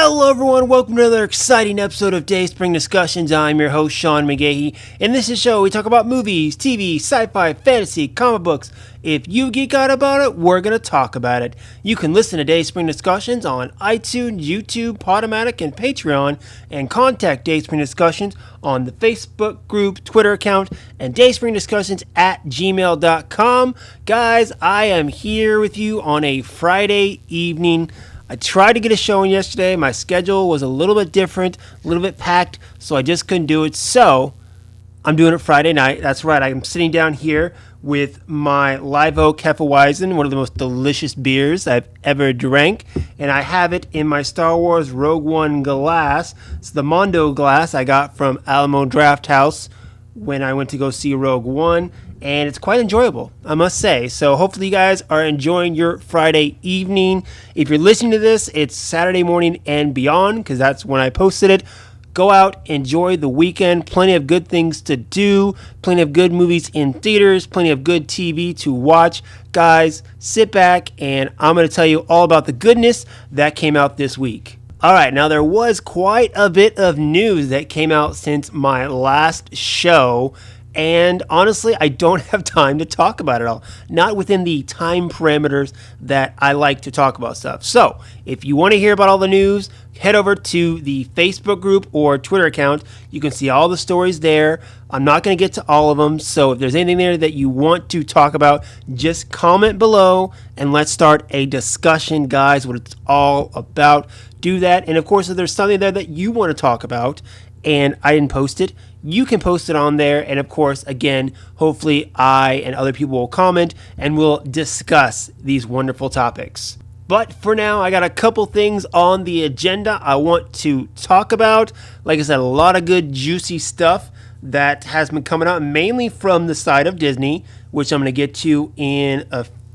Hello everyone, welcome to another exciting episode of Dayspring Discussions. I'm your host, Sean McGahee. In this show, we talk about movies, TV, sci-fi, fantasy, comic books. If you geek out about it, we're going to talk about it. You can listen to Dayspring Discussions on iTunes, YouTube, Podomatic, and Patreon, and contact Dayspring Discussions on the Facebook group, Twitter account, and dayspringdiscussions@gmail.com. Guys, I am here with you on a Friday evening. I tried to get a show in yesterday. My schedule was a little bit different, a little bit packed, so I just couldn't do it. So I'm doing it Friday night. That's right. I'm sitting down here with my Live Oak Hefeweizen, one of the most delicious beers I've ever drank. And I have it in my Star Wars Rogue One glass. It's the Mondo glass I got from Alamo Draft House when I went to go see Rogue One. And it's quite enjoyable, I must say. So hopefully you guys are enjoying your Friday evening. If you're listening to this, it's Saturday morning and beyond, because that's when I posted it. Go out, enjoy the weekend. Plenty of good things to do. Plenty of good movies in theaters. Plenty of good TV to watch. Guys, sit back, and I'm going to tell you all about the goodness that came out this week. All right, now there was quite a bit of news that came out since my last show. And honestly, I don't have time to talk about it all. Not within the time parameters that I like to talk about stuff. So, if you want to hear about all the news, head over to the Facebook group or Twitter account. You can see all the stories there. I'm not going to get to all of them. So, if there's anything there that you want to talk about, just comment below and let's start a discussion, guys, what it's all about. Do that. And of course, if there's something there that you want to talk about and I didn't post it, you can post it on there, and of course, again, hopefully I and other people will comment, and we'll discuss these wonderful topics. But for now, I got a couple things on the agenda I want to talk about. Like I said, a lot of good, juicy stuff that has been coming out, mainly from the side of Disney, which I'm going to get to in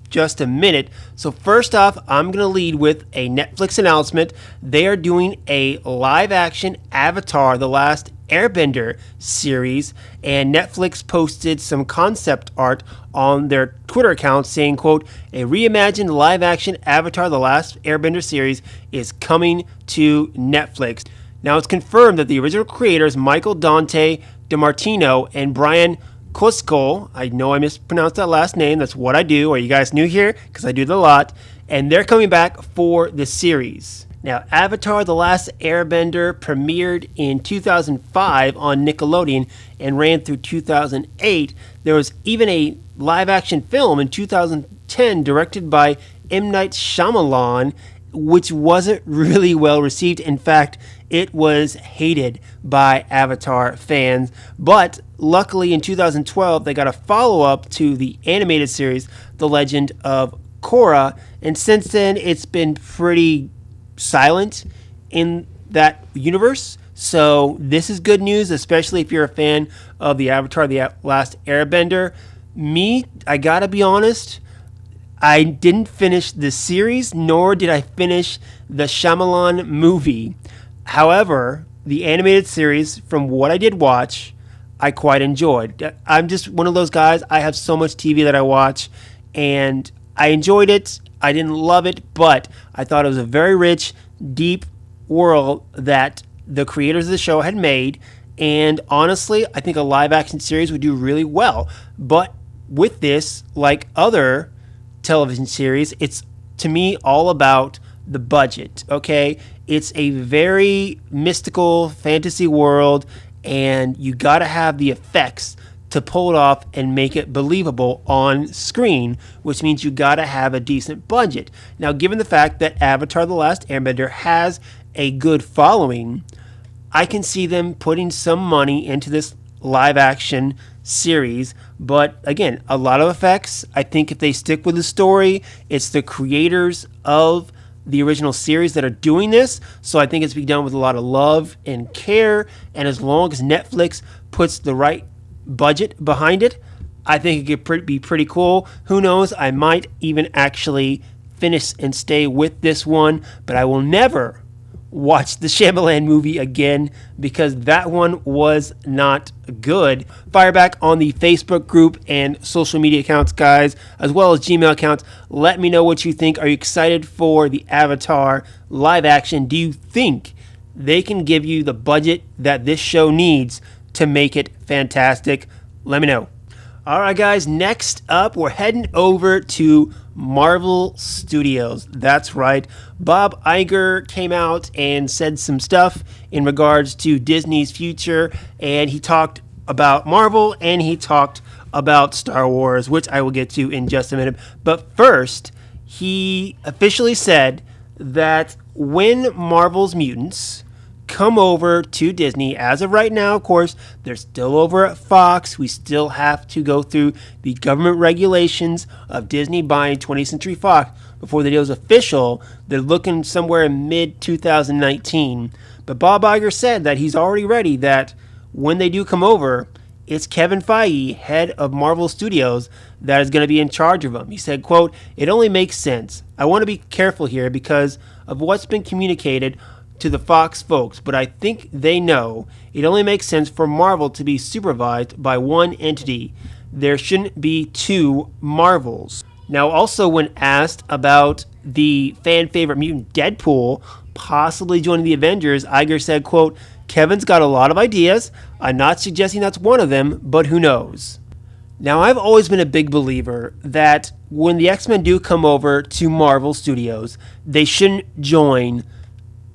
just a minute. So first off, I'm going to lead with a Netflix announcement. They are doing a live-action Avatar: The Last Airbender series, and Netflix posted some concept art on their Twitter account saying, quote, "A reimagined live-action Avatar: The Last Airbender series is coming to Netflix." Now it's confirmed that the original creators, Michael Dante DiMartino and Brian Koskol, I know I mispronounced that last name, that's what I do. Are you guys new here? Because I do that a lot. And they're coming back for the series. Now, Avatar: The Last Airbender premiered in 2005 on Nickelodeon and ran through 2008. There was even a live-action film in 2010 directed by M. Night Shyamalan, which wasn't really well received. In fact, it was hated by Avatar fans. But luckily, in 2012, they got a follow-up to the animated series, The Legend of Korra. And since then, it's been pretty silent in that universe. So this is good news, especially if you're a fan of the Avatar: The Last Airbender. Me, I gotta be honest, I didn't finish the series, nor did I finish the Shyamalan movie. However, the animated series, from what I did watch, I quite enjoyed. I'm just one of those guys, I have so much TV that I watch, and I enjoyed it. I didn't love it, but I thought it was a very rich, deep world that the creators of the show had made. And honestly, I think a live-action series would do really well. But with this, like other television series, it's, to me, all about the budget, okay? It's a very mystical fantasy world, and you got to have the effects to pull it off and make it believable on screen, which means you gotta have a decent budget. Now, given the fact that Avatar: The Last Airbender has a good following, I can see them putting some money into this live-action series. But again, a lot of effects. I think if they stick with the story, it's the creators of the original series that are doing this, so I think it's being done with a lot of love and care, and as long as Netflix puts the right budget behind it, I think it could be pretty cool. Who knows, I might even actually finish and stay with this one, but I will never watch the Shyamalan movie again because that one was not good. Fire back on the Facebook group and social media accounts, guys, as well as Gmail accounts. Let me know what you think. Are you excited for the Avatar live action? Do you think they can give you the budget that this show needs to make it fantastic? Let me know. All right, guys, next up, we're heading over to Marvel Studios. That's right. Bob Iger came out and said some stuff in regards to Disney's future, and he talked about Marvel and he talked about Star Wars, which I will get to in just a minute. But first, he officially said that when Marvel's mutants come over to Disney, as of right now, of course, they're still over at Fox. We still have to go through the government regulations of Disney buying 20th Century Fox before the deal is official. They're looking somewhere in mid-2019. But Bob Iger said that he's already ready, that when they do come over, it's Kevin Feige, head of Marvel Studios, that is going to be in charge of them. He said, quote, "It only makes sense. I want to be careful here because of what's been communicated to the Fox folks, but I think they know it only makes sense for Marvel to be supervised by one entity. There shouldn't be two Marvels." Now, also when asked about the fan favorite mutant Deadpool possibly joining the Avengers, Iger said, quote, "Kevin's got a lot of ideas. I'm not suggesting that's one of them, but who knows?" Now, I've always been a big believer that when the X-Men do come over to Marvel Studios, they shouldn't join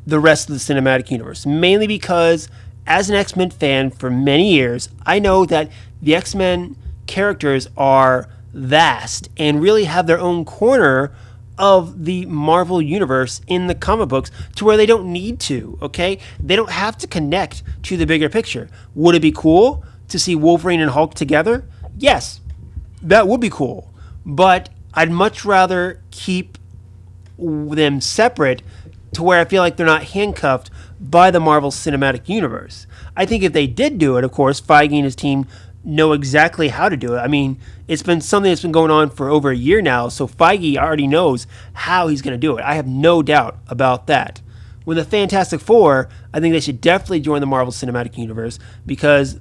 the rest of the cinematic universe, mainly because as an X-Men fan for many years, I know that the X-Men characters are vast and really have their own corner of the Marvel universe in the comic books to where they don't need to, okay? They don't have to connect to the bigger picture. Would it be cool to see Wolverine and Hulk together? Yes, that would be cool. But I'd much rather keep them separate to where I feel like they're not handcuffed by the Marvel Cinematic Universe. I think if they did do it, of course, Feige and his team know exactly how to do it. I mean, it's been something that's been going on for over a year now, so Feige already knows how he's going to do it. I have no doubt about that. With the Fantastic Four, I think they should definitely join the Marvel Cinematic Universe because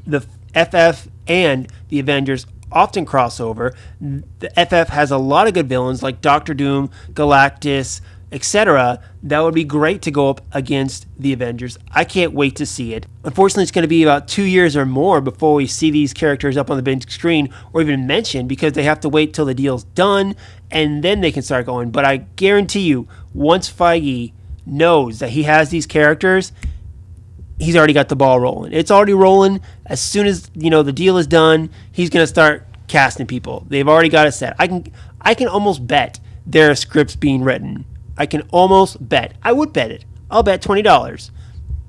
the FF and the Avengers often cross over. The FF has a lot of good villains like Doctor Doom, Galactus, etc. That would be great to go up against the Avengers. I can't wait to see it. Unfortunately, it's going to be about 2 years or more before we see these characters up on the big screen or even mentioned because they have to wait till the deal's done and then they can start going. But I guarantee you, once Feige knows that he has these characters, he's already got the ball rolling. It's already rolling. As soon as the deal is done, he's going to start casting people. They've already got it set. I can almost bet there are scripts being written. I can almost bet. I would bet it. I'll bet $20.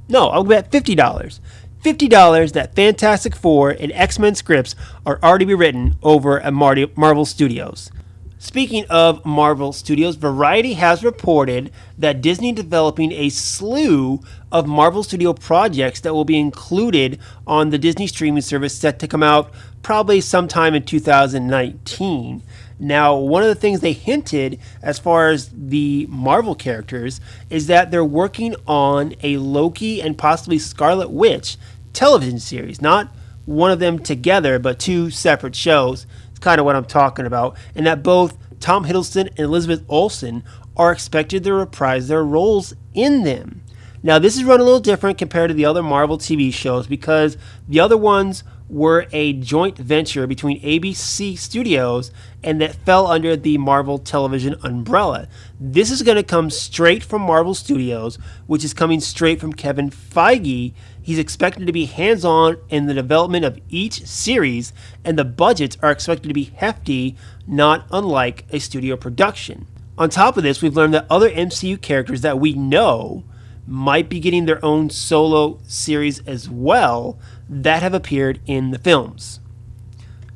No, I'll bet $50. $50 that Fantastic Four and X-Men scripts are already be written over at Marvel Studios. Speaking of Marvel Studios, Variety has reported that Disney is developing a slew of Marvel Studio projects that will be included on the Disney streaming service set to come out probably sometime in 2019. Now, one of the things they hinted as far as the Marvel characters is that they're working on a Loki and possibly Scarlet Witch television series. Not one of them together, but two separate shows. It's kind of what I'm talking about. And that both Tom Hiddleston and Elizabeth Olsen are expected to reprise their roles in them. Now, this is run a little different compared to the other Marvel TV shows because the other ones were a joint venture between ABC Studios and that fell under the Marvel Television umbrella. This is going to come straight from Marvel Studios, which is coming straight from Kevin Feige. He's expected to be hands-on in the development of each series, and the budgets are expected to be hefty, not unlike a studio production. On top of this, we've learned that other MCU characters that we know might be getting their own solo series as well that have appeared in the films.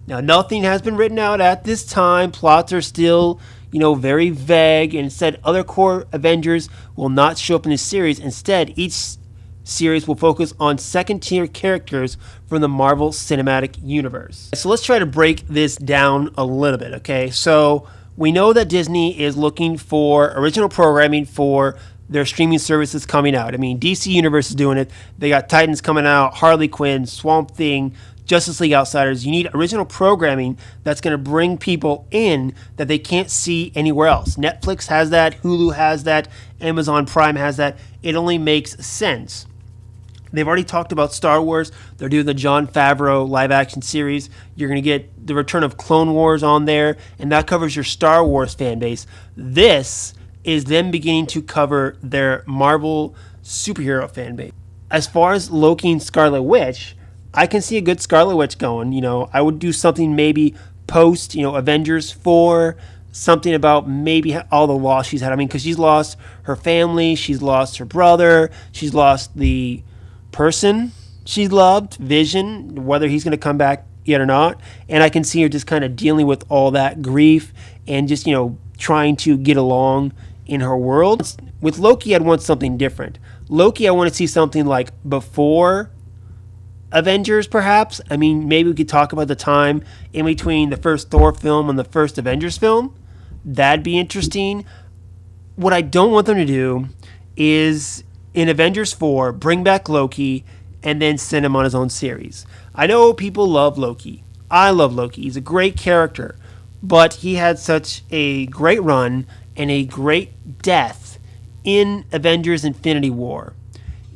Now, nothing has been written out at this time. Plots are still, very vague, and instead other core Avengers will not show up in this series. Instead, each series will focus on second-tier characters from the Marvel Cinematic Universe. So let's try to break this down a little bit, okay? So we know that Disney is looking for original programming for their streaming services coming out. I mean, DC Universe is doing it. They got Titans coming out, Harley Quinn, Swamp Thing, Justice League Outsiders. You need original programming that's going to bring people in that they can't see anywhere else. Netflix has that, Hulu has that, Amazon Prime has that. It only makes sense. They've already talked about Star Wars. They're doing the Jon Favreau live-action series. You're going to get the return of Clone Wars on there, and that covers your Star Wars fan base. This is them beginning to cover their Marvel superhero fan base. As far as Loki and Scarlet Witch, I can see a good Scarlet Witch going. I would do something maybe post, Avengers 4, something about maybe all the loss she's had. I mean, because she's lost her family, she's lost her brother, she's lost the person she loved, Vision, whether he's going to come back yet or not. And I can see her just kind of dealing with all that grief and just, trying to get along in her world. With Loki, I'd want something different. Loki, I want to see something like before Avengers, perhaps. I mean, maybe we could talk about the time in between the first Thor film and the first Avengers film. That'd be interesting. What I don't want them to do is, in Avengers 4, bring back Loki and then send him on his own series. I know people love Loki. I love Loki. He's a great character. But he had such a great run and a great death in Avengers Infinity War.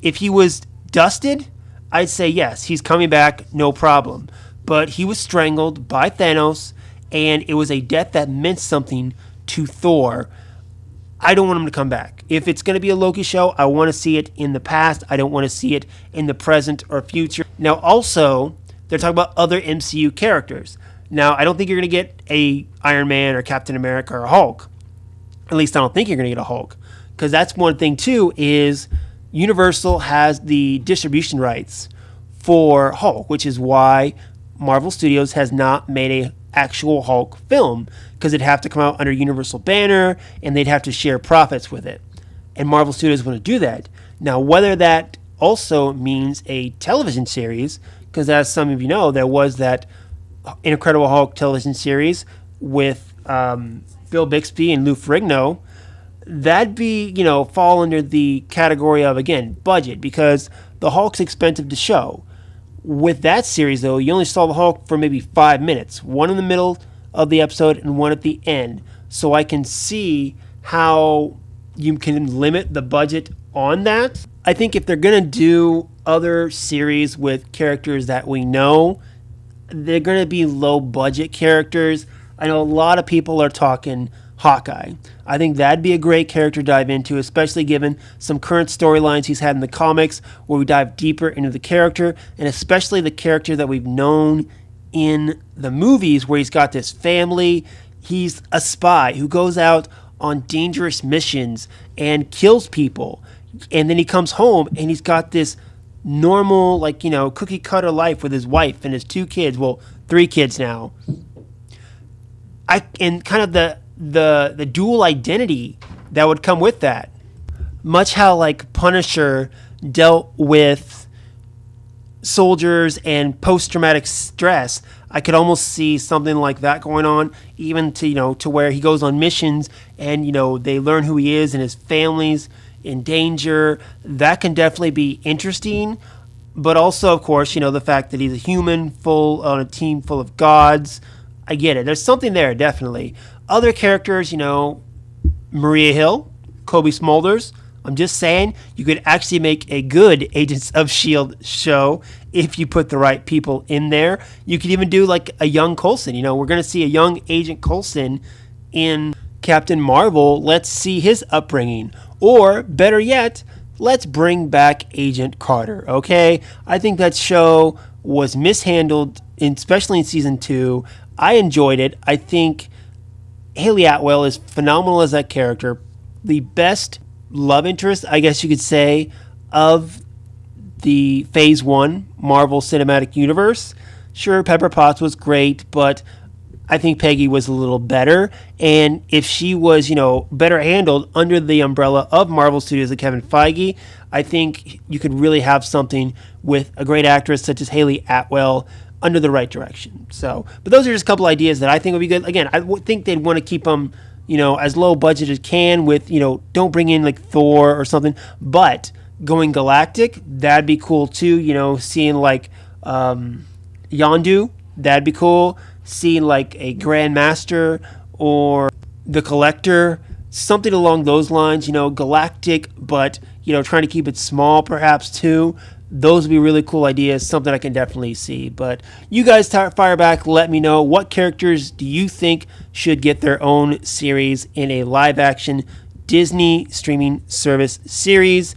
If he was dusted, I'd say yes, he's coming back, no problem. But he was strangled by Thanos, and it was a death that meant something to Thor. I don't want him to come back. If it's going to be a Loki show, I want to see it in the past. I don't want to see it in the present or future. Now, also, they're talking about other MCU characters. Now, I don't think you're going to get a Iron Man or Captain America or Hulk. At least I don't think you're going to get a Hulk. Because that's one thing, too, is Universal has the distribution rights for Hulk, which is why Marvel Studios has not made an actual Hulk film, because it'd have to come out under Universal banner, and they'd have to share profits with it. And Marvel Studios want to do that. Now, whether that also means a television series, because as some of you know, there was that Incredible Hulk television series with Bill Bixby and Lou Ferrigno, that'd be, fall under the category of, again, budget, because the Hulk's expensive to show. With that series, though, you only saw the Hulk for maybe 5 minutes, one in the middle of the episode and one at the end. So I can see how you can limit the budget on that. I think if they're going to do other series with characters that we know, they're going to be low-budget characters. I know a lot of people are talking Hawkeye. I think that'd be a great character to dive into, especially given some current storylines he's had in the comics where we dive deeper into the character, and especially the character that we've known in the movies where he's got this family. He's a spy who goes out on dangerous missions and kills people. And then he comes home and he's got this normal, cookie cutter life with his wife and his 2 kids. Well, 3 kids now. And kind of the dual identity that would come with that. Much how Punisher dealt with soldiers and post-traumatic stress, I could almost see something like that going on, even to where he goes on missions and they learn who he is and his family's in danger. That can definitely be interesting. But also, of course, the fact that he's a human on a team full of gods. I get it. There's something there, definitely. Other characters, Maria Hill, Kobe Smulders. I'm just saying, you could actually make a good Agents of S.H.I.E.L.D. show if you put the right people in there. You could even do a young Coulson. We're going to see a young Agent Coulson in Captain Marvel. Let's see his upbringing. Or, better yet, let's bring back Agent Carter, okay? I think that show was mishandled, especially in Season 2. I enjoyed it. I think Haley Atwell is phenomenal as that character. The best love interest, I guess you could say, of the Phase 1 Marvel Cinematic Universe. Sure, Pepper Potts was great, but I think Peggy was a little better. And if she was, better handled under the umbrella of Marvel Studios and Kevin Feige, I think you could really have something with a great actress such as Haley Atwell under the right direction. But those are just a couple ideas that I think would be good. Again, I would think they'd want to keep them, as low budget as can with, don't bring in like Thor or something, but going galactic, that'd be cool too. Seeing like Yondu, that'd be cool. Seeing like a Grandmaster or the Collector, something along those lines, galactic, but, trying to keep it small perhaps too. Those would be really cool ideas, something I can definitely see. But you guys fire back, let me know, what characters do you think should get their own series in a live-action Disney streaming service series?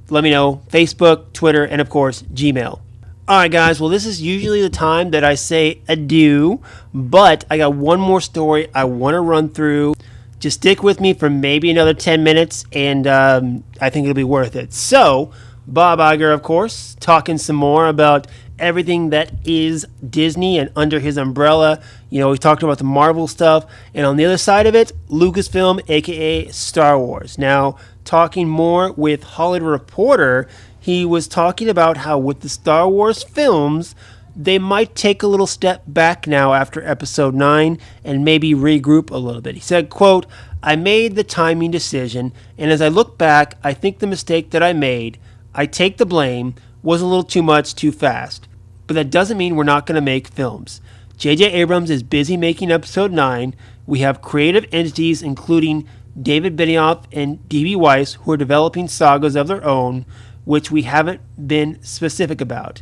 Let me know, Facebook, Twitter, and of course, Gmail. All right, guys, well, this is usually the time that I say adieu, but I got one more story I want to run through. Just stick with me for maybe another 10 minutes, and I think it'll be worth it. So, Bob Iger, of course, talking some more about everything that is Disney and under his umbrella. We talked about the Marvel stuff, and on the other side of it, Lucasfilm, aka Star Wars. Now, talking more with Hollywood Reporter, he was talking about how with the Star Wars films, they might take a little step back now after Episode 9 and maybe regroup a little bit. He said, quote, "I made the timing decision, and as I look back, I think the mistake that I made, I take the blame, was a little too much too fast. But that doesn't mean we're not going to make films. J.J. Abrams is busy making Episode 9. We have creative entities including David Benioff and D.B. Weiss who are developing sagas of their own, which we haven't been specific about.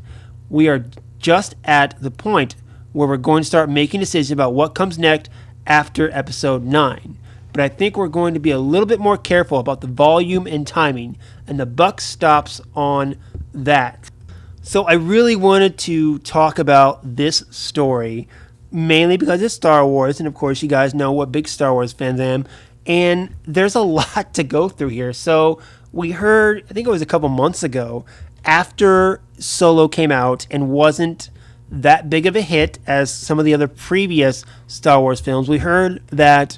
We are just at the point where we're going to start making decisions about what comes next after Episode 9. But I think we're going to be a little bit more careful about the volume and timing, and the buck stops on that." So I really wanted to talk about this story, mainly because it's Star Wars, and of course you guys know what big Star Wars fans I am, and there's a lot to go through here. So we heard, I think it was a couple months ago, after Solo came out and wasn't that big of a hit as some of the other previous Star Wars films, we heard that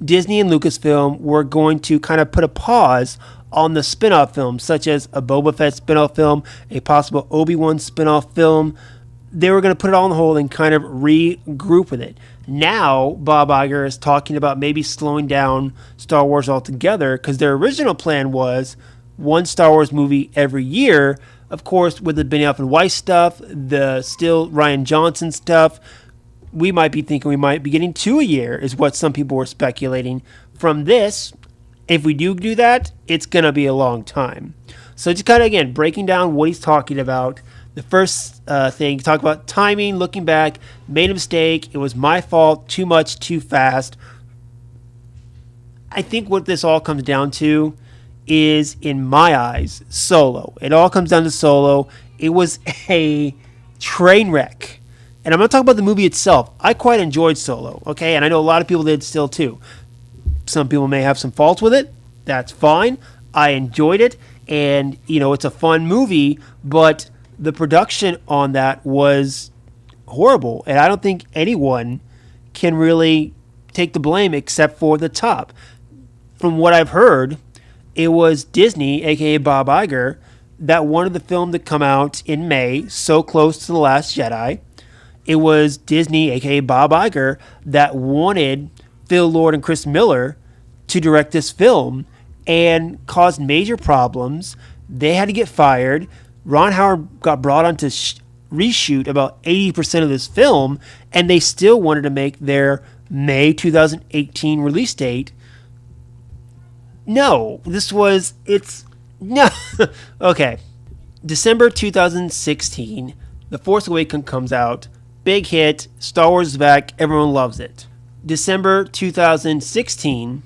Disney and Lucasfilm were going to kind of put a pause on the spin-off films, such as a Boba Fett spin-off film, a possible Obi-Wan spin-off film. They were going to put it all on hold and kind of regroup with it. Now, Bob Iger is talking about maybe slowing down Star Wars altogether, because their original plan was one Star Wars movie every year. Of course, with the Benioff and Weiss stuff, the still Rian Johnson stuff, we might be thinking we might be getting 2 a year, is what some people were speculating. From this, if we do that, it's going to be a long time. So just kind of, again, breaking down what he's talking about. The first thing, talk about timing, looking back, made a mistake, it was my fault, too much, too fast. I think what this all comes down to is, in my eyes, Solo. It all comes down to Solo. It was a train wreck. And I'm going to talk about the movie itself. I quite enjoyed Solo, okay? And I know a lot of people did still too. Some people may have some faults with it. That's fine. I enjoyed it. And, it's a fun movie, but the production on that was horrible. And I don't think anyone can really take the blame except for the top. From what I've heard, it was Disney, aka Bob Iger, that wanted the film to come out in May, so close to The Last Jedi. It was Disney, aka Bob Iger, that wanted Phil Lord and Chris Miller to direct this film and caused major problems. They had to get fired. Ron Howard got brought on to reshoot about 80% of this film, and they still wanted to make their May 2018 release date. No, no. Okay. December 2016, The Force Awakens comes out. Big hit. Star Wars is back. Everyone loves it. December 2016.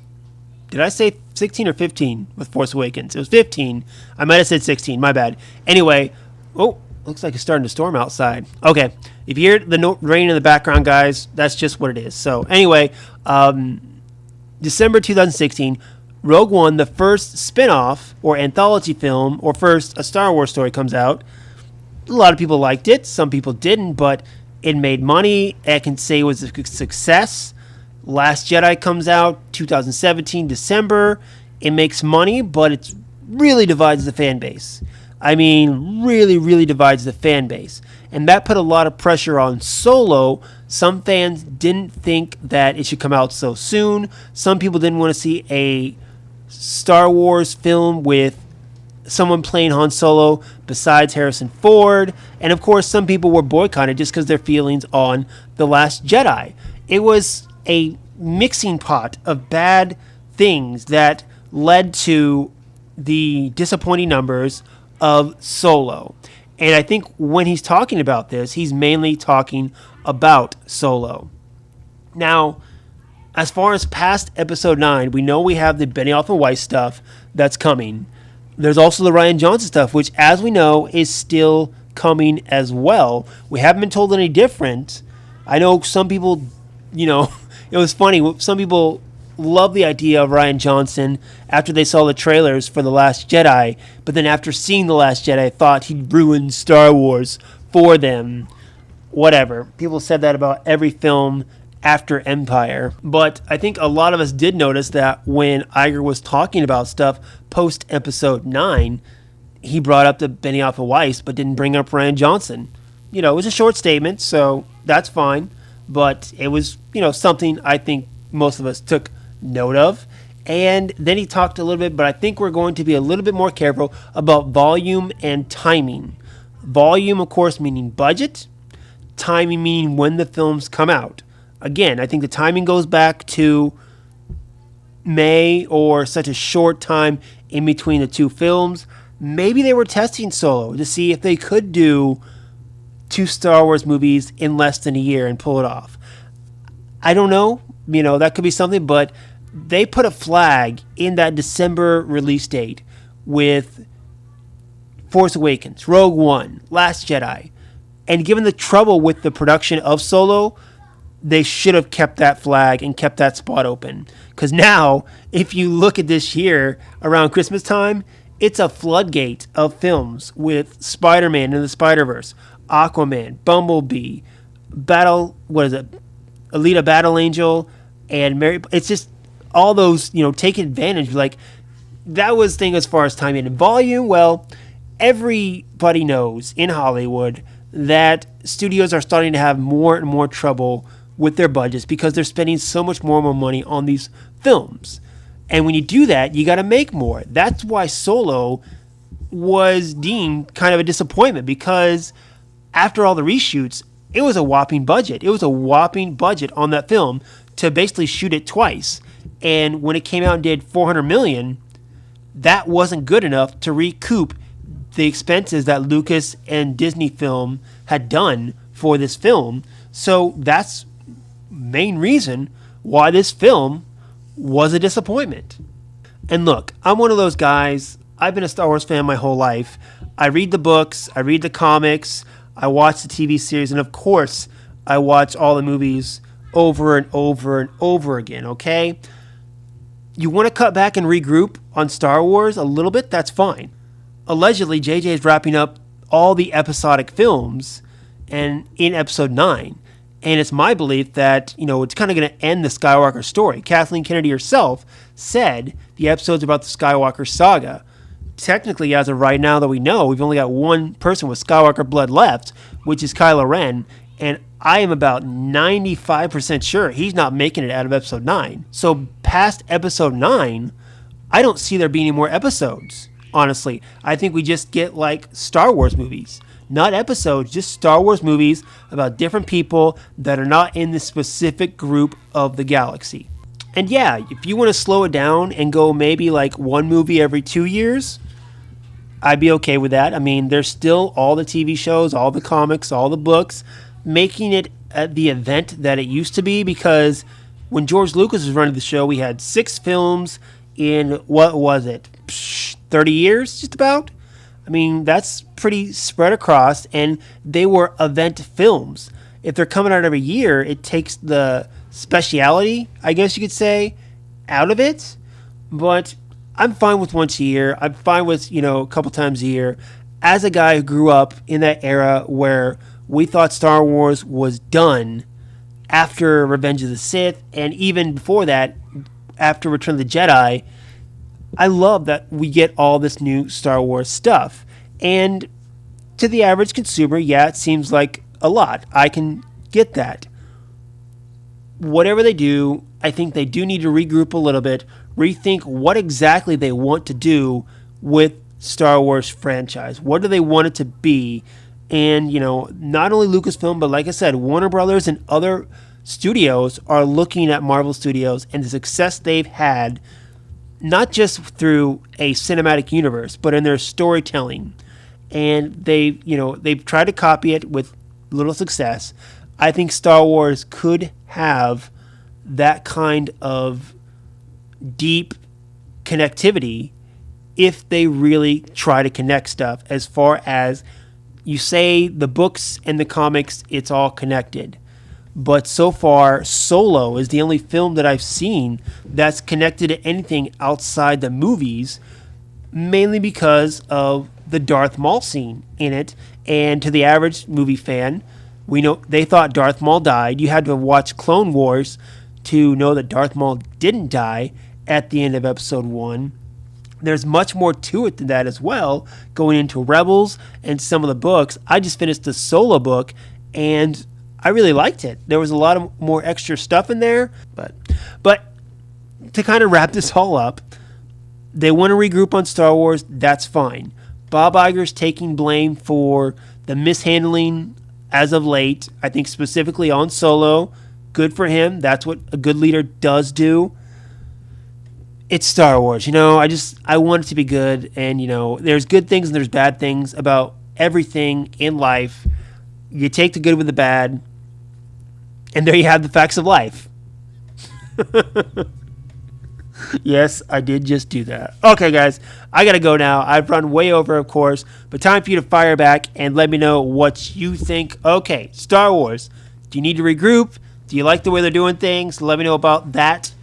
Did I say 16 or 15 with Force Awakens? It was 15. I might have said 16. My bad. Anyway. Oh, looks like it's starting to storm outside. Okay. If you hear the rain in the background, guys, that's just what it is. So anyway, December 2016, Rogue One, the first spin-off or anthology film, or first a Star Wars story, comes out. A lot of people liked it. Some people didn't, but it made money. I can say it was a success. Last Jedi comes out 2017, December. It makes money, but it really divides the fan base. I mean, really, really divides the fan base. And that put a lot of pressure on Solo. Some fans didn't think that it should come out so soon. Some people didn't want to see a Star Wars film with someone playing Han Solo besides Harrison Ford. And of course, some people were boycotted just because their feelings on The Last Jedi. It was a mixing pot of bad things that led to the disappointing numbers of Solo. And I think when he's talking about this, he's mainly talking about Solo. Now, as far as past episode 9, we know we have the Benioff and Weiss stuff that's coming. There's also the Rian Johnson stuff, which, as we know, is still coming as well. We haven't been told any different. I know some people, it was funny. Some people love the idea of Rian Johnson after they saw the trailers for The Last Jedi, but then after seeing The Last Jedi, thought he'd ruined Star Wars for them. Whatever. People said that about every film after Empire. But I think a lot of us did notice that when Iger was talking about stuff post episode 9, he brought up the Benioff and Weiss, but didn't bring up Rian Johnson. It was a short statement, so that's fine. But it was, something I think most of us took note of. And then he talked a little bit, but I think we're going to be a little bit more careful about volume and timing. Volume, of course, meaning budget. Timing meaning when the films come out. Again, I think the timing goes back to May or such a short time in between the two films. Maybe they were testing Solo to see if they could do 2 Star Wars movies in less than a year and pull it off. I don't know. That could be something, but they put a flag in that December release date with Force Awakens, Rogue One, Last Jedi. And given the trouble with the production of Solo, they should have kept that flag and kept that spot open. Because now, if you look at this year around Christmas time, it's a floodgate of films with Spider-Man and the Spider-Verse, Aquaman, Bumblebee, Alita Battle Angel, and Mary. It's just all those, taking advantage. Like, that was the thing as far as timing and volume. Well, everybody knows in Hollywood that studios are starting to have more and more trouble with their budgets because they're spending so much more and more money on these films. And when you do that, you got to make more. That's why Solo was deemed kind of a disappointment, because after all the reshoots, it was a whopping budget. It was a whopping budget on that film to basically shoot it twice. And when it came out and did $400 million, that wasn't good enough to recoup the expenses that Lucas and Disney Film had done for this film. So that's main reason why this film was a disappointment. And look, I'm one of those guys. I've been a Star Wars fan my whole life. I read the books, I read the comics, I watch the TV series, and of course, I watch all the movies over and over and over again, okay? You want to cut back and regroup on Star Wars a little bit? That's fine. Allegedly, JJ is wrapping up all the episodic films and in episode 9. And it's my belief that, it's kind of going to end the Skywalker story. Kathleen Kennedy herself said the episode's about the Skywalker saga. Technically, as of right now that we know, we've only got one person with Skywalker blood left, which is Kylo Ren. And I am about 95% sure he's not making it out of episode 9. So past episode 9, I don't see there being any more episodes, honestly. I think we just get like Star Wars movies. Not episodes, just Star Wars movies about different people that are not in the specific group of the galaxy. And yeah, if you want to slow it down and go maybe like one movie every 2 years, I'd be okay with that. I mean, there's still all the TV shows, all the comics, all the books, making it the event that it used to be, because when George Lucas was running the show, we had 6 films in, 30 years, just about? I mean, that's pretty spread across, and they were event films. If they're coming out every year, it takes the speciality, I guess you could say, out of it. But I'm fine with once a year. I'm fine with, a couple times a year. As a guy who grew up in that era where we thought Star Wars was done after Revenge of the Sith, and even before that, after Return of the Jedi, I love that we get all this new Star Wars stuff. And to the average consumer, yeah, it seems like a lot. I can get that. Whatever they do, I think they do need to regroup a little bit, rethink what exactly they want to do with Star Wars franchise. What do they want it to be? And, not only Lucasfilm, but like I said, Warner Brothers and other studios are looking at Marvel Studios and the success they've had, not just through a cinematic universe, but in their storytelling. And they've tried to copy it with little success. I think Star Wars could have that kind of deep connectivity if they really try to connect stuff. As far as you say, the books and the comics, it's all connected. But so far, Solo is the only film that I've seen that's connected to anything outside the movies, mainly because of the Darth Maul scene in it. And to the average movie fan, we know they thought Darth Maul died. You had to watch Clone Wars to know that Darth Maul didn't die at the end of episode 1. There's much more to it than that as well, going into Rebels and some of the books. I just finished the Solo book, and I really liked it. There was a lot of more extra stuff in there, but to kind of wrap this all up, they want to regroup on Star Wars. That's fine. Bob Iger's taking blame for the mishandling as of late, I think specifically on Solo. Good for him. That's what a good leader does do. It's Star Wars, I want it to be good, and there's good things and there's bad things about everything in life. You take the good with the bad, and there you have the facts of life. Yes, I did just do that. Okay, guys, I gotta go now. I've run way over, of course, but time for you to fire back and let me know what you think. Okay, Star Wars. Do you need to regroup? Do you like the way they're doing things? Let me know about that.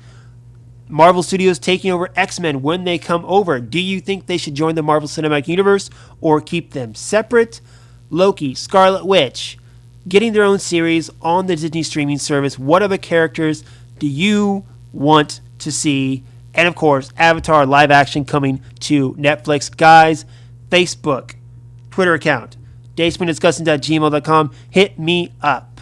Marvel Studios taking over X-Men when they come over. Do you think they should join the Marvel Cinematic Universe or keep them separate? Loki, Scarlet Witch, getting their own series on the Disney streaming service. What other characters do you want to see? And of course, Avatar live action coming to Netflix. Guys, Facebook, Twitter account, dayspringdiscussing.gmail.com. Hit me up.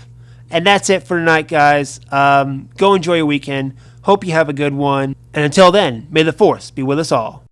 And that's it for tonight, guys. Go enjoy your weekend. Hope you have a good one. And until then, may the Force be with us all.